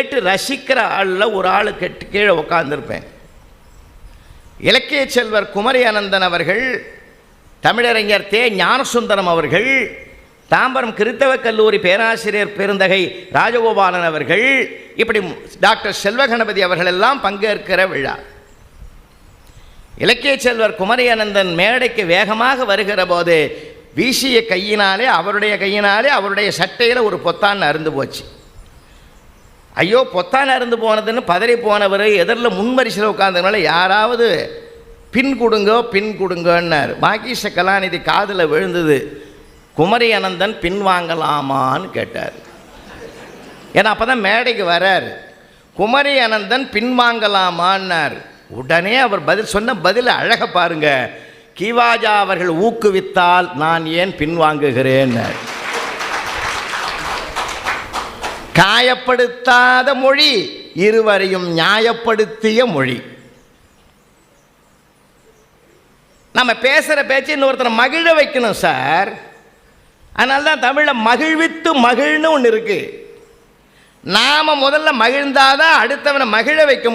கேட்டு ரசிக்கிற ஆளில் ஒரு ஆள் கீழே உட்கார்ந்துருப்பேன். இலக்கிய செல்வர் குமரி அனந்தன் அவர்கள், தமிழறிஞர் தே ஞானசுந்தரம் அவர்கள், தாம்பரம் கிறித்தவ கல்லூரி பேராசிரியர் பெருந்தகை ராஜகோபாலன் அவர்கள், இப்படி டாக்டர் செல்வகணபதி அவர்கள் எல்லாம் பங்கேற்கிற விழா. இலக்கிய செல்வர் குமரி அனந்தன் மேடைக்கு வேகமாக வருகிற போது வீசிய கையினாலே அவருடைய சட்டையில் ஒரு பொத்தான் அருந்து போச்சு. ஐயோ, பொத்தான் அருந்து போனதுன்னு பதறி போனவர் எதிரில் முன்வரிசையில் உட்கார்ந்ததுனால யாராவது பின் கொடுங்கன்னார். மாகீஷ கலாநிதி காதில் விழுந்தது. குமரி அனந்தன் பின் வாங்கலாமான்னு கேட்டார். ஏன்னா அப்போ தான் மேடைக்கு வரார். குமரி அனந்தன் பின் வாங்கலாமான்னார். உடனே அவர் சொன்ன பதில் அழக பாருங்க. கிவாஜா அவர்கள் ஊக்குவித்தால் நான் ஏன் பின்வாங்குகிறேன். காயப்படுத்தாத மொழி, இருவரையும் நியாயப்படுத்திய மொழி. நம்ம பேசுகிற பேச்சு இன்னொருத்தரை மகிழ வைக்கணும் சார். அதனால தான் தமிழில் மகிழ்வித்து மகிழ்னு ஒன்று இருக்குது. நாம் முதல்ல மகிழ்ந்தாதான் அடுத்தவனை மகிழ வைக்க